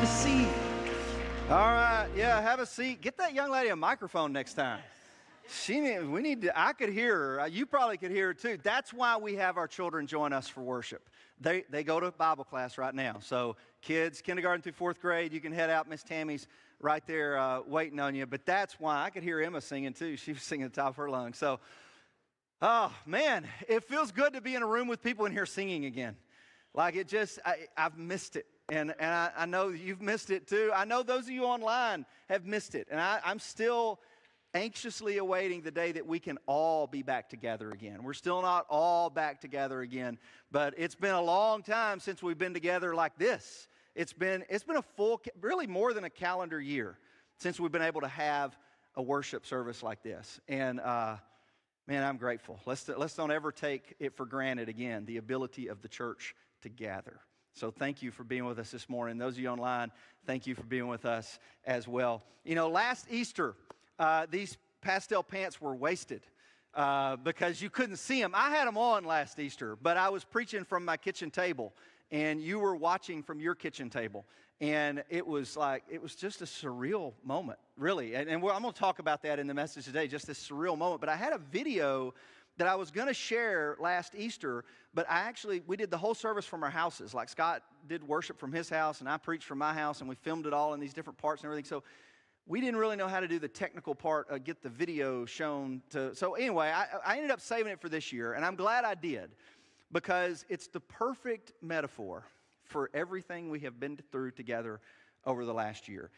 a seat. All right, yeah, have a seat. Get that young lady a microphone next time. I could hear her. You probably could hear her too. That's why we have our children join us for worship. They go to Bible class right now. So kids, kindergarten through fourth grade, you can head out. Miss Tammy's right there waiting on you. But that's why I could hear Emma singing too. She was singing at the top of her lungs. So, oh man, it feels good to be in a room with people in here singing again. Like I've missed it. And I know you've missed it too. I know those of you online have missed it. And I'm still anxiously awaiting the day that we can all be back together again. We're still not all back together again, but it's been a long time since we've been together like this. It's been a full, really more than a calendar year since we've been able to have a worship service like this. And man, I'm grateful. Let's don't ever take it for granted again, the ability of the church to gather. So thank you for being with us this morning. Those of you online, thank you for being with us as well. You know, last Easter, these pastel pants were wasted because you couldn't see them. I had them on last Easter, but I was preaching from my kitchen table, and you were watching from your kitchen table. And it was just a surreal moment, really. And I'm going to talk about that in the message today, just this surreal moment. But I had a video that I was going to share last Easter, but we did the whole service from our houses. Like Scott did worship from his house, and I preached from my house, and we filmed it all in these different parts and everything. So we didn't really know how to do the technical part, get the video shown. So anyway, I ended up saving it for this year, and I'm glad I did, because it's the perfect metaphor for everything we have been through together over the last year.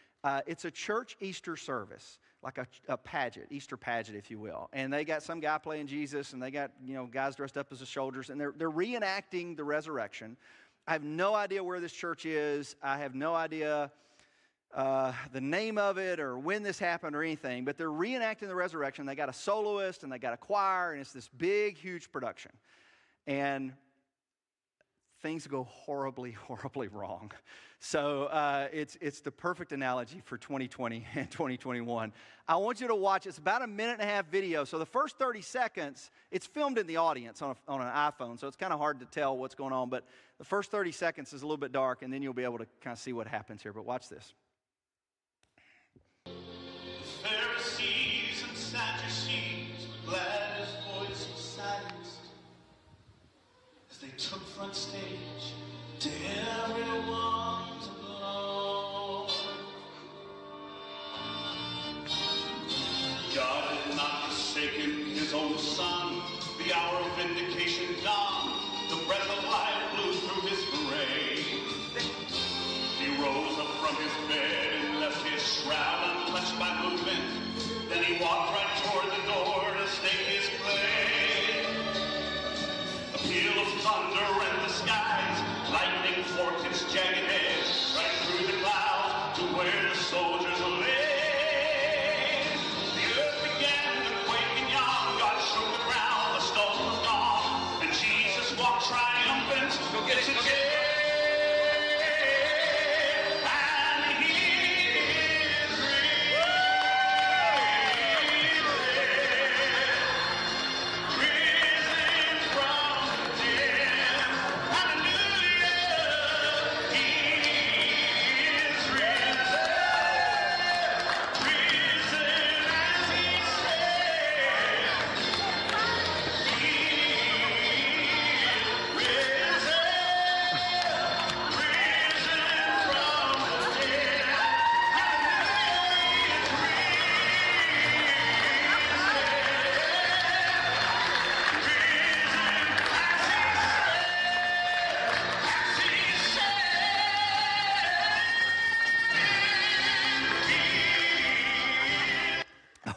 It's a church Easter service, like a pageant, Easter pageant, if you will. And they got some guy playing Jesus, and they got guys dressed up as the soldiers, and they're reenacting the resurrection. I have no idea where this church is. I have no idea the name of it or when this happened or anything, but they're reenacting the resurrection. They got a soloist and they got a choir, and it's this big, huge production. And things go horribly, horribly wrong. So it's the perfect analogy for 2020 and 2021. I want you to watch. It's about a 1.5-minute video. So the first 30 seconds, it's filmed in the audience on an iPhone, so it's kind of hard to tell what's going on. But the first 30 seconds is a little bit dark, and then you'll be able to kind of see what happens here. But watch this. Pharisees and Sadducees were glad his voice was silenced as they took front stage to everyone's applause. God had not forsaken his own son. The hour of vindication dawned. The breath of life blew through his grave. He rose up from his bed and left his shroud untouched by movement. Then he walked right toward the door to stake his claim. A peal of thunder rent the skies. Lightning forked its jagged edge right through the clouds to where the soldiers lay. The earth began to quake and yawn. God shook the ground, the stone was gone, and Jesus walked triumphant. Go get it, go get it.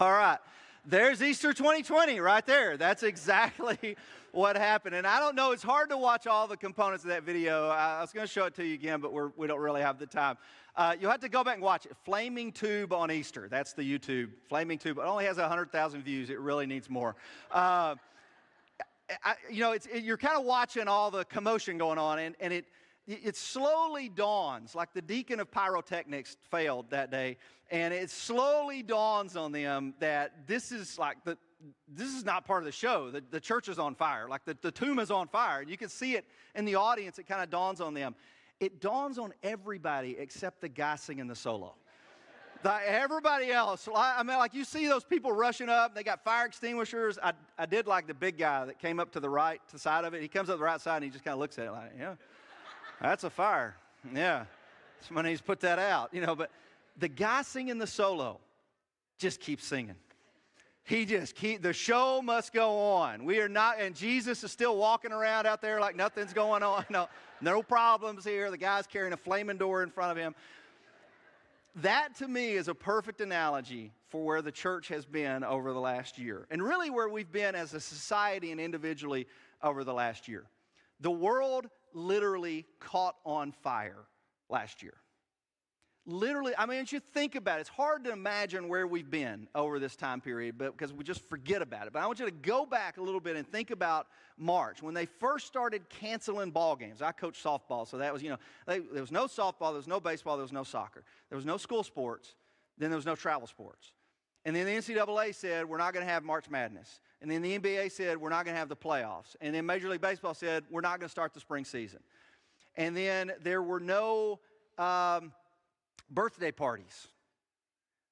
All right, there's Easter 2020 right there. That's exactly what happened. And I don't know, it's hard to watch all the components of that video. I was going to show it to you again, but we don't really have the time. You'll have to go back and watch it. Flaming Tube on Easter. That's the YouTube. Flaming Tube. It only has 100,000 views. It really needs more. You're kind of watching all the commotion going on, and it slowly dawns, like the deacon of pyrotechnics failed that day, and it slowly dawns on them that this is not part of the show. The church is on fire, like the tomb is on fire. You can see it in the audience. It kind of dawns on them. it dawns on everybody except the guy singing the solo. Everybody else, I mean, like you see those people rushing up, they got fire extinguishers. I did like the big guy that came up to the right, to the side of it. He comes up the right side and he just kind of looks at it like, yeah, that's a fire. Yeah, somebody needs to put that out, But the guy singing the solo just keeps singing. The show must go on. We are not, and Jesus is still walking around out there like nothing's going on. No problems here. The guy's carrying a flaming door in front of him. That, to me, is a perfect analogy for where the church has been over the last year, and really where we've been as a society and individually over the last year. The world literally caught on fire last year. Literally, I mean, as you think about it, it's hard to imagine where we've been over this time period, but because we just forget about it. But I want you to go back a little bit and think about March, when they first started canceling ball games. I coached softball, so that was, there was no softball, there was no baseball, there was no soccer. There was no school sports, then there was no travel sports. And then the NCAA said, we're not going to have March Madness. And then the NBA said, we're not going to have the playoffs. And then Major League Baseball said, we're not going to start the spring season. And then there were no birthday parties.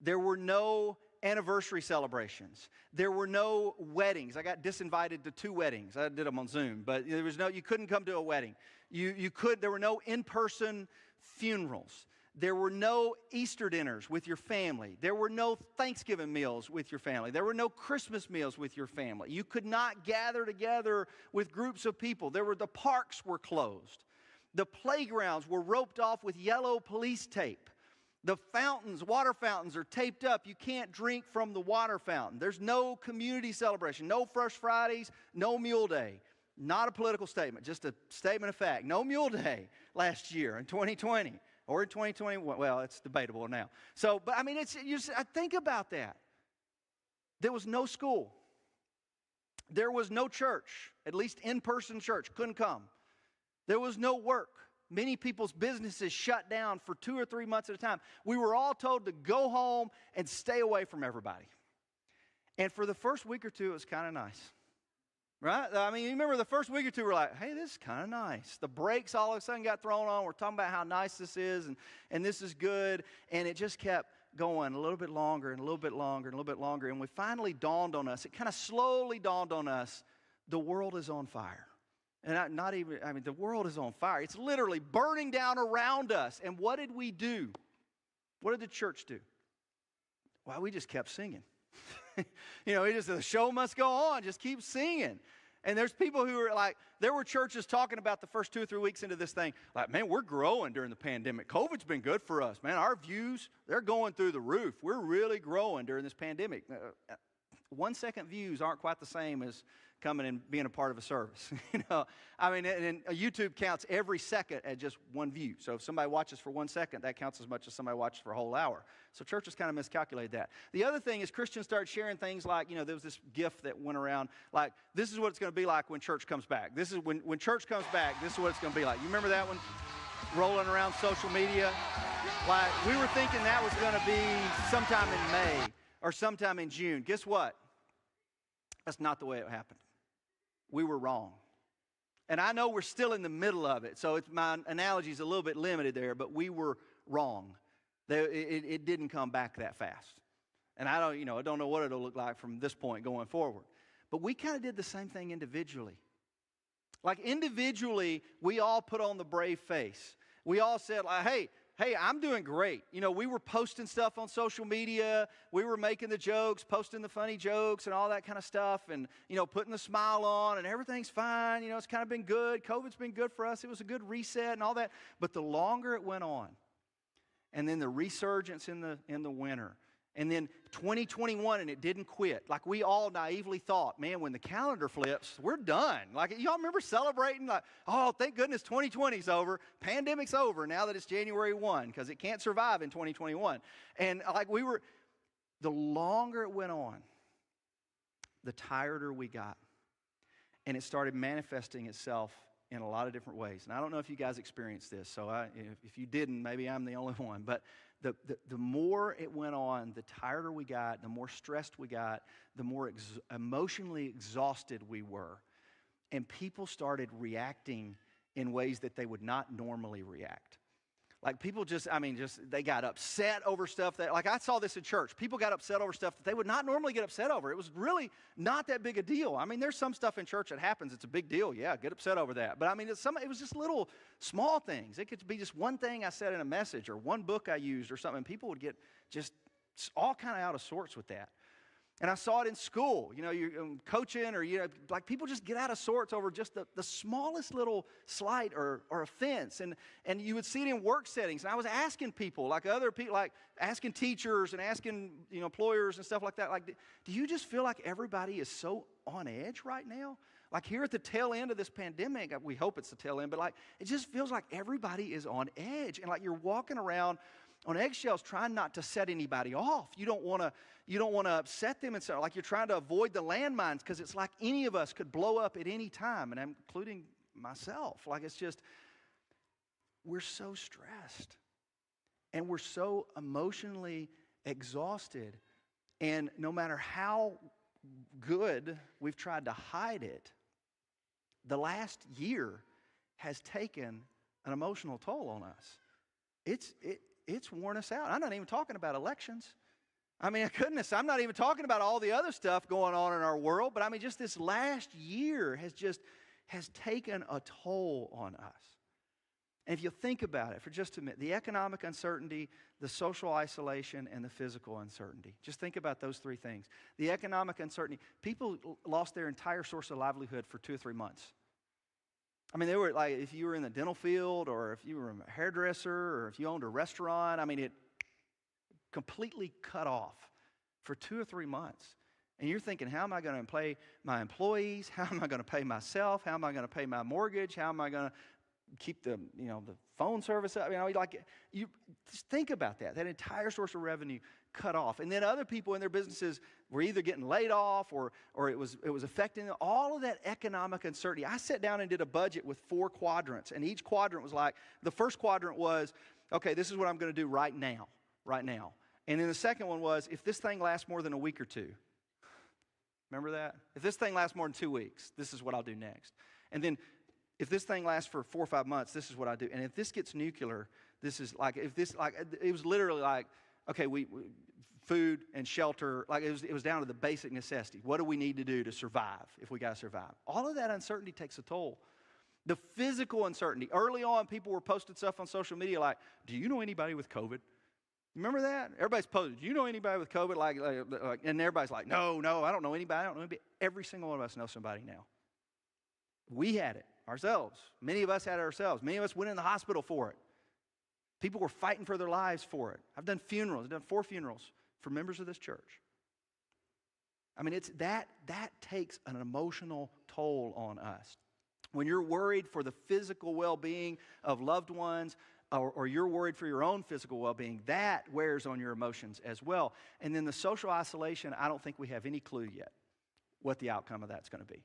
There were no anniversary celebrations. There were no weddings. I got disinvited to 2 weddings. I did them on Zoom, but you couldn't come to a wedding. There were no in-person funerals. There were no Easter dinners with your family. There were no Thanksgiving meals with your family. There were no Christmas meals with your family. You could not gather together with groups of people. The parks were closed. The playgrounds were roped off with yellow police tape. The fountains, water fountains, are taped up. You can't drink from the water fountain. There's no community celebration, no Fresh Fridays, no Mule Day. Not a political statement, just a statement of fact. No Mule Day last year in 2020 or in 2021. Well, it's debatable now. So, but I mean, I think about that. There was no school. There was no church, at least in-person church, couldn't come. There was no work. Many people's businesses shut down for 2 or 3 months at a time. We were all told to go home and stay away from everybody. And for the first week or two, it was kind of nice. Right? I mean, you remember the first week or two, we're like, hey, this is kind of nice. The brakes all of a sudden got thrown on. We're talking about how nice this is and this is good. And it just kept going a little bit longer and a little bit longer and a little bit longer. And we finally dawned on us, it kind of slowly dawned on us, the world is on fire. And the world is on fire. It's literally burning down around us. And what did we do? What did the church do? Well, we just kept singing. The show must go on. Just keep singing. And there's people who are like, there were churches talking about the first 2 or 3 weeks into this thing, like, man, we're growing during the pandemic. COVID's been good for us, man. Our views, they're going through the roof. We're really growing during this pandemic. 1 second views aren't quite the same as coming and being a part of a service. And YouTube counts every second as just one view. So if somebody watches for 1 second, that counts as much as somebody watches for a whole hour. So churches kind of miscalculate that. The other thing is Christians start sharing things like, there was this gift that went around, like, this is what it's going to be like when church comes back. This is when church comes back, this is what it's going to be like. You remember that one rolling around social media? Like, we were thinking that was going to be sometime in May or sometime in June. Guess what? That's not the way it happened. We were wrong. And I know we're still in the middle of it, so my analogy is a little bit limited there, but we were wrong. It didn't come back that fast. And I don't know what it'll look like from this point going forward. But we kind of did the same thing individually. Like individually, we all put on the brave face. We all said, like, hey, I'm doing great. We were posting stuff on social media. We were making the jokes, posting the funny jokes and all that kind of stuff and, putting the smile on and everything's fine. It's kind of been good. COVID's been good for us. It was a good reset and all that. But the longer it went on, and then the resurgence in the winter, and then 2021, and it didn't quit. Like we all naively thought, man, when the calendar flips, we're done. Like, y'all remember celebrating? Like, oh, thank goodness 2020's over. Pandemic's over now that it's January 1, because it can't survive in 2021. And like the longer it went on, the tireder we got. And it started manifesting itself in a lot of different ways. And I don't know if you guys experienced this, so if you didn't, maybe I'm the only one. But the more it went on, the tireder we got, the more stressed we got, the more emotionally exhausted we were. And people started reacting in ways that they would not normally react. Like people they got upset over stuff that, like I saw this in church. People got upset over stuff that they would not normally get upset over. It was really not that big a deal. I mean, there's some stuff in church that happens. It's a big deal. Yeah, get upset over that. But I mean, it was just little small things. It could be just one thing I said in a message or one book I used or something. People would get just all kind of out of sorts with that. And I saw it in school, you're coaching or, like people just get out of sorts over just the smallest little slight or offense. And you would see it in work settings. And I was asking people, like other people, like asking teachers and asking, employers and stuff like that. Like, do you just feel like everybody is so on edge right now? Like here at the tail end of this pandemic, we hope it's the tail end, but like it just feels like everybody is on edge. And like you're walking around on eggshells trying not to set anybody off. You don't want to upset them, and so like you're trying to avoid the landmines because it's like any of us could blow up at any time, and I'm including myself. Like it's just, we're so stressed and we're so emotionally exhausted, and no matter how good we've tried to hide it, the last year has taken an emotional toll on us. It's worn us out. I'm not even talking about elections. I mean, goodness, I'm not even talking about all the other stuff going on in our world, but I mean, just this last year has taken a toll on us. And if you think about it for just a minute, the economic uncertainty, the social isolation, and the physical uncertainty. Just think about those three things. The economic uncertainty, people lost their entire source of livelihood for 2 or 3 months. I mean, they were like, if you were in the dental field or if you were a hairdresser or if you owned a restaurant, I mean, it completely cut off for 2 or 3 months. And you're thinking, how am I going to pay my employees? How am I going to pay myself? How am I going to pay my mortgage? How am I going to keep the phone service up? You just think about that entire source of revenue cut off. And then other people in their businesses were either getting laid off or it was affecting them. All of that economic uncertainty. I sat down and did a budget with 4 quadrants, and each quadrant was like, the first quadrant was, okay, this is what I'm going to do right now. And then the second one was, if this thing lasts more than a week or two. Remember that? If this thing lasts more than 2 weeks, this is what I'll do next. And then if this thing lasts for 4 or 5 months, this is what I do. And if this gets nuclear, this is like, it was literally like, okay, we food and shelter, like it was down to the basic necessity. What do we need to do to survive if we got to survive? All of that uncertainty takes a toll. The physical uncertainty. Early on, people were posting stuff on social media like, do you know anybody with COVID? Remember that? Everybody's posted, do you know anybody with COVID? Like, and everybody's like, no, I don't know anybody. I don't know anybody. Every single one of us knows somebody now. We had it ourselves. Many of us had it ourselves. Many of us went in the hospital for it. People were fighting for their lives for it. I've done funerals. I've done 4 funerals for members of this church. I mean, it's that takes an emotional toll on us. When you're worried for the physical well-being of loved ones, or you're worried for your own physical well-being, that wears on your emotions as well. And then the social isolation, I don't think we have any clue yet what the outcome of that's going to be.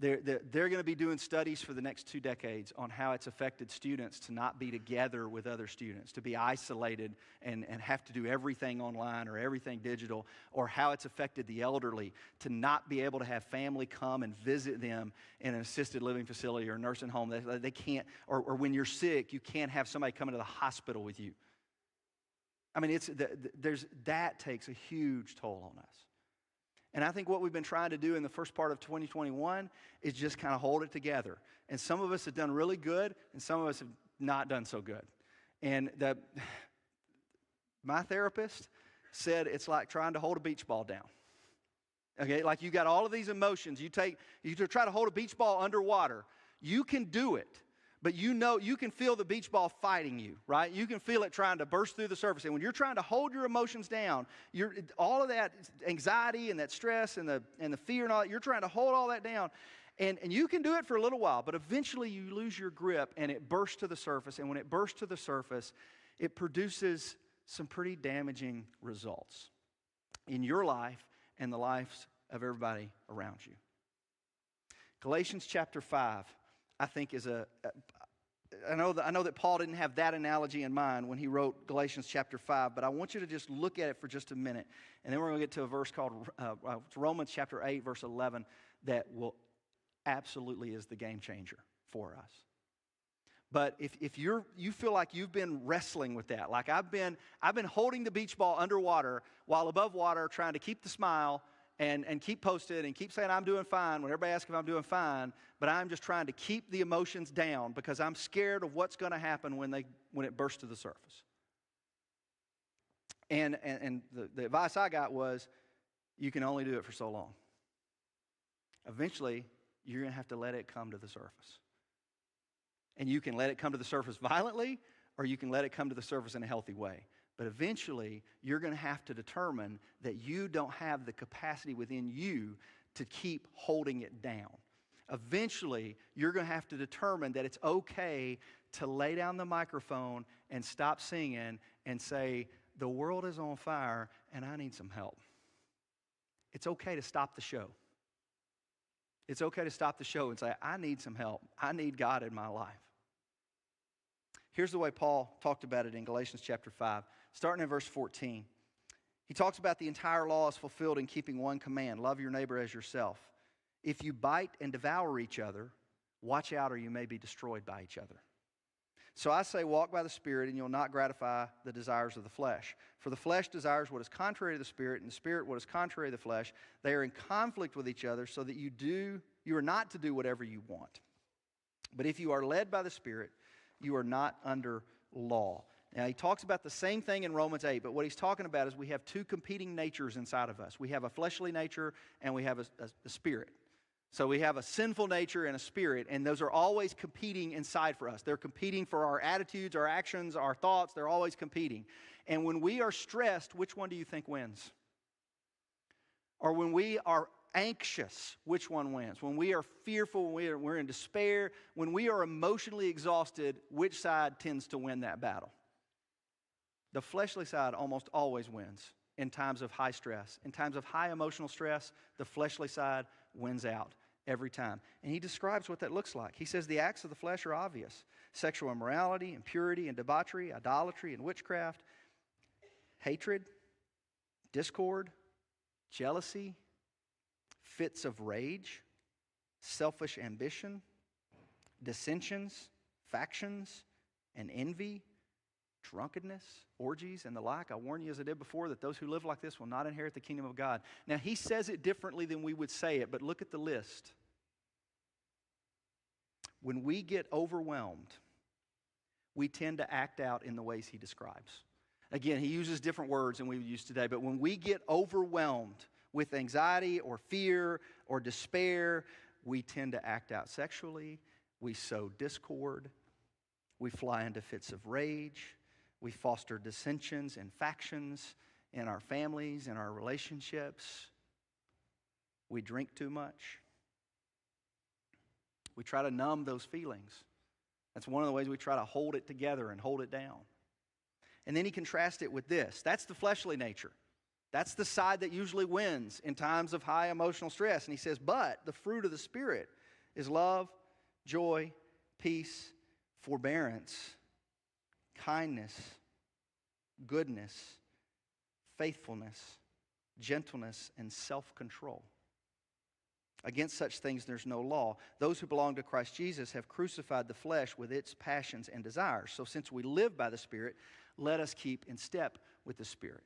They're going to be doing studies for the next 2 decades on how it's affected students to not be together with other students, to be isolated and have to do everything online or everything digital, or how it's affected the elderly to not be able to have family come and visit them in an assisted living facility or nursing home. They can't, or when you're sick, you can't have somebody come into the hospital with you. I mean, that takes a huge toll on us. And I think what we've been trying to do in the first part of 2021 is just kind of hold it together. And some of us have done really good, and some of us have not done so good. And my therapist said it's like trying to hold a beach ball down. Okay, like you got all of these emotions. You try to hold a beach ball underwater. You can do it. But you can feel the beach ball fighting you, right? You can feel it trying to burst through the surface. And when you're trying to hold your emotions down, all of that anxiety and that stress and the fear and all that, you're trying to hold all that down. And you can do it for a little while, but eventually you lose your grip and it bursts to the surface. And when it bursts to the surface, it produces some pretty damaging results in your life and the lives of everybody around you. Galatians chapter 5. I think I know that Paul didn't have that analogy in mind when he wrote Galatians chapter 5, but I want you to just look at it for just a minute. And then we're going to get to a verse called Romans chapter 8, verse 11, that will absolutely is the game changer for us. But if you feel like you've been wrestling with that, like I've been holding the beach ball underwater while above water, trying to keep the smile and keep posted and keep saying I'm doing fine when everybody asks if I'm doing fine, but I'm just trying to keep the emotions down because I'm scared of what's going to happen when it bursts to the surface. And the advice I got was, you can only do it for so long. Eventually, you're going to have to let it come to the surface. And you can let it come to the surface violently, or you can let it come to the surface in a healthy way. But eventually, you're going to have to determine that you don't have the capacity within you to keep holding it down. Eventually, you're going to have to determine that it's okay to lay down the microphone and stop singing and say, the world is on fire and I need some help. It's okay to stop the show. It's okay to stop the show and say, I need some help. I need God in my life. Here's the way Paul talked about it in Galatians chapter 5, starting in verse 14. He talks about the entire law is fulfilled in keeping one command, love your neighbor as yourself. If you bite and devour each other, watch out or you may be destroyed by each other. So I say, walk by the Spirit, and you'll not gratify the desires of the flesh. For the flesh desires what is contrary to the Spirit, and the Spirit what is contrary to the flesh. They are in conflict with each other, so that you are not to do whatever you want. But if you are led by the Spirit, you are not under law. Now, he talks about the same thing in Romans 8, but what he's talking about is we have two competing natures inside of us. We have a fleshly nature, and we have a spirit. So we have a sinful nature and a spirit, and those are always competing inside for us. They're competing for our attitudes, our actions, our thoughts. They're always competing. And when we are stressed, which one do you think wins? Or when we are anxious, which one wins? When we are fearful, when we're in despair, when we are emotionally exhausted, which side tends to win that battle? The fleshly side almost always wins in times of high stress. In times of high emotional stress, the fleshly side wins out every time. And he describes what that looks like. He says the acts of the flesh are obvious: sexual immorality, impurity and debauchery, idolatry and witchcraft, hatred, discord, jealousy, fits of rage, selfish ambition, dissensions, factions, and envy, drunkenness, orgies, and the like. I warn you, as I did before, that those who live like this will not inherit the kingdom of God. Now, he says it differently than we would say it, but look at the list. When we get overwhelmed, we tend to act out in the ways he describes. Again, he uses different words than we would use today, but when we get overwhelmed with anxiety or fear or despair, we tend to act out sexually, we sow discord, we fly into fits of rage, we foster dissensions and factions in our families, in our relationships. We drink too much. We try to numb those feelings. That's one of the ways we try to hold it together and hold it down. And then he contrasts it with this. That's the fleshly nature. That's the side that usually wins in times of high emotional stress. And he says, but the fruit of the Spirit is love, joy, peace, forbearance, kindness, goodness, faithfulness, gentleness, and self-control. Against such things there's no law. Those who belong to Christ Jesus have crucified the flesh with its passions and desires. So since we live by the Spirit, let us keep in step with the Spirit.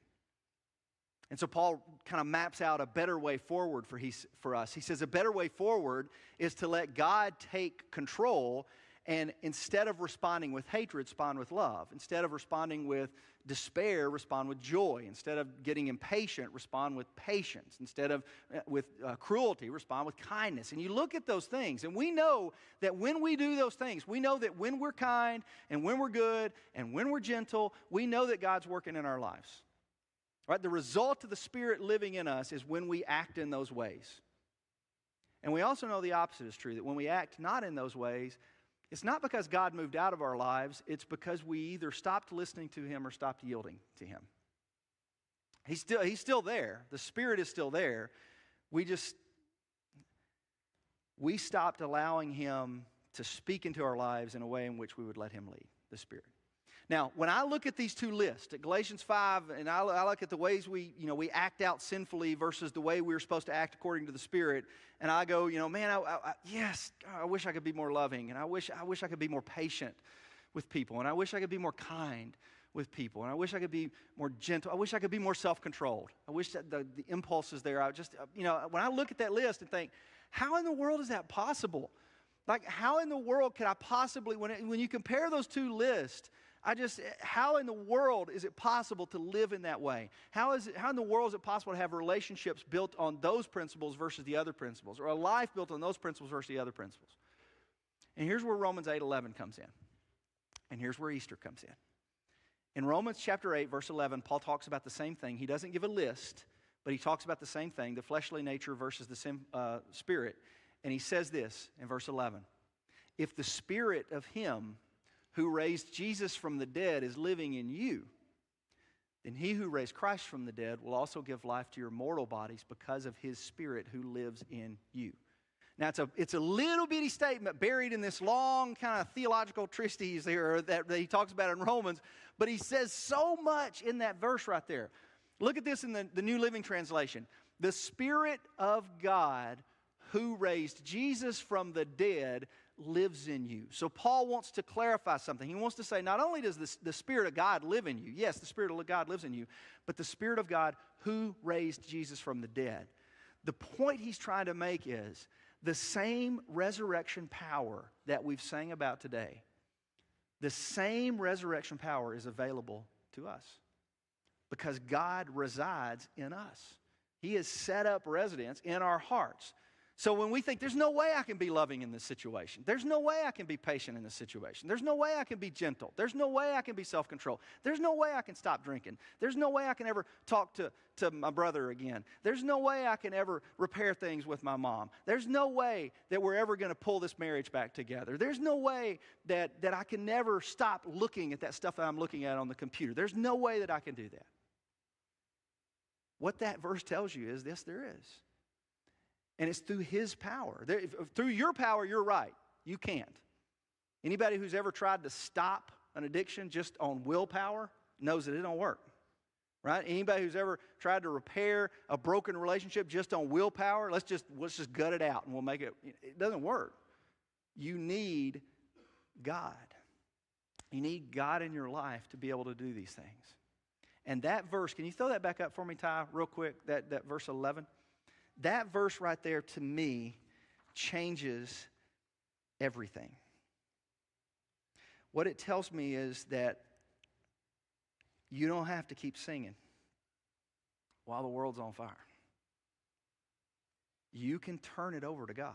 And so Paul kind of maps out a better way forward for us. He says a better way forward is to let God take control, and instead of responding with hatred, respond with love. Instead of responding with despair, respond with joy. Instead of getting impatient, respond with patience. Instead of with cruelty, respond with kindness. And you look at those things, and we know that when we do those things, we know that when we're kind and when we're good and when we're gentle, we know that God's working in our lives. Right? The result of the Spirit living in us is when we act in those ways. And we also know the opposite is true, that when we act not in those ways, it's not because God moved out of our lives, it's because we either stopped listening to Him or stopped yielding to Him. He's still there. The Spirit is still there. We stopped allowing Him to speak into our lives in a way in which we would let Him lead, the Spirit. Now, when I look at these two lists, at Galatians 5, and I look at the ways we act out sinfully versus the way we're supposed to act according to the Spirit, and I go, man, I wish I could be more loving, and I wish I could be more patient with people, and I wish I could be more kind with people, and I wish I could be more gentle. I wish I could be more self-controlled. I wish that the impulses there, when I look at that list and think, how in the world is that possible? Like, how in the world can I possibly, when you compare those two lists, how in the world is it possible to live in that way? How in the world is it possible to have relationships built on those principles versus the other principles, or a life built on those principles versus the other principles? And here's where Romans 8:11 comes in. And here's where Easter comes in. In Romans chapter 8, verse 11, Paul talks about the same thing. He doesn't give a list, but he talks about the same thing, the fleshly nature versus the spirit. And he says this in verse 11. If the Spirit of Him who raised Jesus from the dead is living in you, then He who raised Christ from the dead will also give life to your mortal bodies because of His Spirit who lives in you. Now, it's a little bitty statement buried in this long kind of theological treatise here that he talks about in Romans, but he says so much in that verse right there. Look at this in the New Living Translation. The Spirit of God who raised Jesus from the dead lives in you. So Paul wants to clarify something. He wants to say not only does the Spirit of God live in you, yes, the Spirit of God lives in you, but the Spirit of God who raised Jesus from the dead. The point he's trying to make is the same resurrection power that we've sang about today, the same resurrection power is available to us because God resides in us. He has set up residence in our hearts. So when we think, there's no way I can be loving in this situation, there's no way I can be patient in this situation, there's no way I can be gentle, there's no way I can be self-controlled, there's no way I can stop drinking, there's no way I can ever talk to my brother again, there's no way I can ever repair things with my mom, there's no way that we're ever going to pull this marriage back together, there's no way that I can never stop looking at that stuff that I'm looking at on the computer, there's no way that I can do that. What that verse tells you is this: there is. And it's through His power. Through your power, you're right. You can't. Anybody who's ever tried to stop an addiction just on willpower knows that it don't work. Right? Anybody who's ever tried to repair a broken relationship just on willpower, let's just gut it out and we'll make it. It doesn't work. You need God. You need God in your life to be able to do these things. And that verse, can you throw that back up for me, Ty, real quick? That verse 11. That verse right there, to me, changes everything. What it tells me is that you don't have to keep singing while the world's on fire. You can turn it over to God.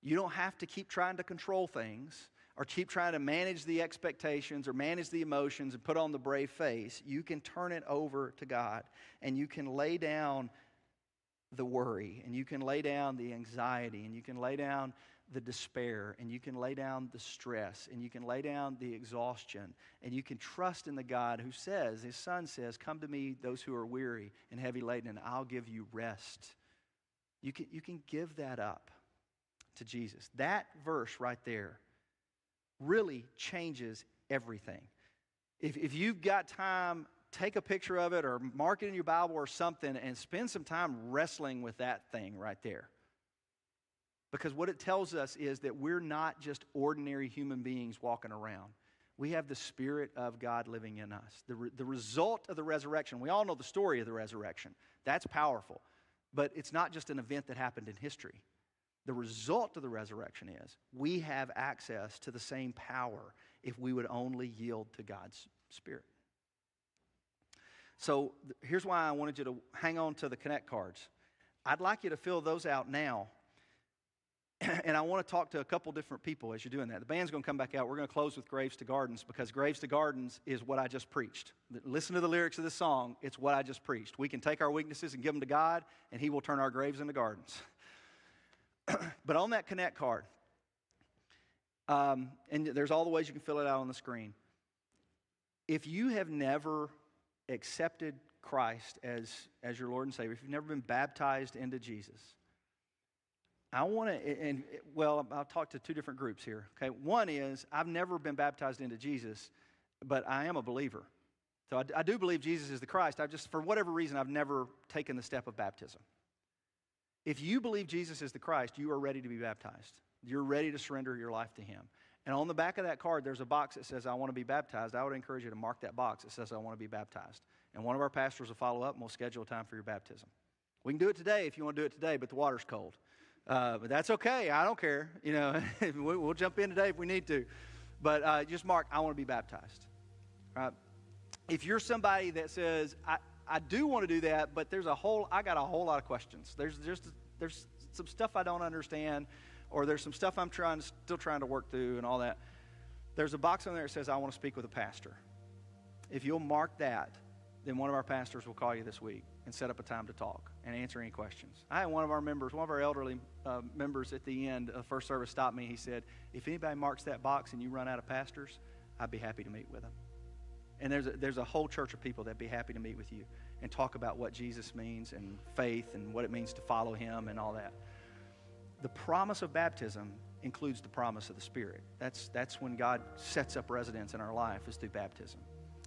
You don't have to keep trying to control things or keep trying to manage the expectations or manage the emotions and put on the brave face. You can turn it over to God, and you can lay down the worry, and you can lay down the anxiety, and you can lay down the despair, and you can lay down the stress, and you can lay down the exhaustion, and you can trust in the God who says, His Son says, come to me, those who are weary and heavy laden, and I'll give you rest. You can give that up to Jesus. That verse right there really changes everything. If you've got time, take a picture of it or mark it in your Bible or something and spend some time wrestling with that thing right there. Because what it tells us is that we're not just ordinary human beings walking around. We have the Spirit of God living in us. The result of the resurrection, we all know the story of the resurrection. That's powerful. But it's not just an event that happened in history. The result of the resurrection is we have access to the same power if we would only yield to God's Spirit. So here's why I wanted you to hang on to the Connect cards. I'd like you to fill those out now. And I want to talk to a couple different people as you're doing that. The band's going to come back out. We're going to close with Graves to Gardens because Graves to Gardens is what I just preached. Listen to the lyrics of this song. It's what I just preached. We can take our weaknesses and give them to God, and He will turn our graves into gardens. But on that Connect card, and there's all the ways you can fill it out on the screen. If you have never accepted Christ as your Lord and Savior, if you've never been baptized into Jesus, I want to, I'll talk to two different groups here. Okay, one is I've never been baptized into Jesus, but I am a believer. So I do believe Jesus is the Christ. For whatever reason, I've never taken the step of baptism. If you believe Jesus is the Christ, you are ready to be baptized. You're ready to surrender your life to Him. And on the back of that card, there's a box that says, I want to be baptized. I would encourage you to mark that box that says, I want to be baptized. And one of our pastors will follow up and we'll schedule a time for your baptism. We can do it today if you want to do it today, but the water's cold. But that's okay. I don't care. You know, we'll jump in today if we need to. But just mark, I want to be baptized. All right? If you're somebody that says, I do want to do that, but I got a whole lot of questions. There's some stuff I don't understand, or there's some stuff I'm still trying to work through and all that. There's a box on there that says, I want to speak with a pastor. If you'll mark that, then one of our pastors will call you this week and set up a time to talk and answer any questions. I had one of our elderly members at the end of first service stopped me. He said, if anybody marks that box and you run out of pastors, I'd be happy to meet with them. And there's a whole church of people that'd be happy to meet with you and talk about what Jesus means and faith and what it means to follow Him and all that. The promise of baptism includes the promise of the Spirit. That's when God sets up residence in our life, is through baptism.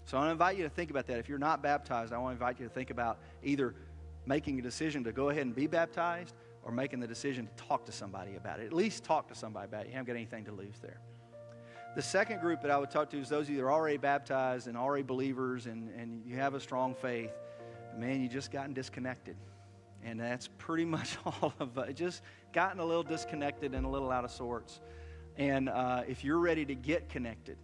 So I want to invite you to think about that. If you're not baptized, I want to invite you to think about either making a decision to go ahead and be baptized or making the decision to talk to somebody about it. At least talk to somebody about it. You haven't got anything to lose there. The second group that I would talk to is those of you that are already baptized and already believers and you have a strong faith. Man, you just gotten disconnected. And that's pretty much all of it. Just gotten a little disconnected and a little out of sorts. And if you're ready to get connected,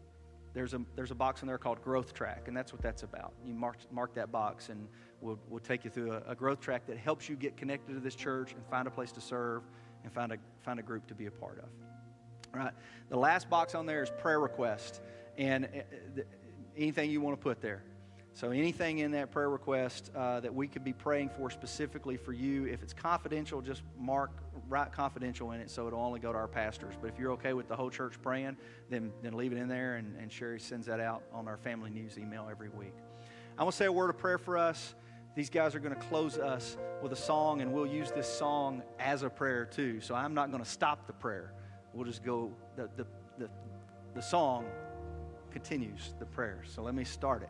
there's a box in there called Growth Track, and that's what that's about. You mark that box, and we'll take you through a growth track that helps you get connected to this church and find a place to serve and find a group to be a part of. All right. The last box on there is prayer request, and anything you want to put there. So anything in that prayer request that we could be praying for specifically for you, if it's confidential, just write confidential in it so it'll only go to our pastors. But if you're okay with the whole church praying, then leave it in there, and Sherry sends that out on our family news email every week. I want to say a word of prayer for us. These guys are going to close us with a song, and we'll use this song as a prayer too. So I'm not going to stop the prayer. We'll just go, the song continues the prayer. So let me start it.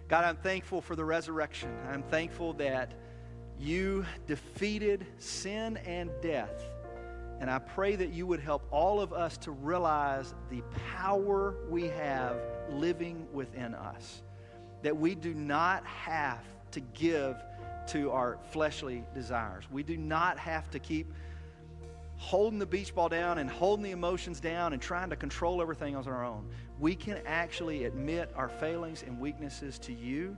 God, I'm thankful for the resurrection. I'm thankful that you defeated sin and death. And I pray that you would help all of us to realize the power we have living within us. That we do not have to give to our fleshly desires. We do not have to keep holding the beach ball down and holding the emotions down and trying to control everything on our own. We can actually admit our failings and weaknesses to you.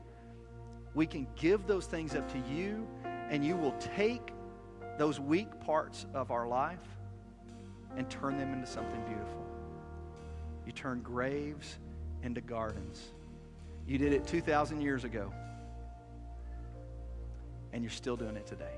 We can give those things up to you, and you will take those weak parts of our life and turn them into something beautiful. You turn graves into gardens. You did it 2,000 years ago, and you're still doing it today.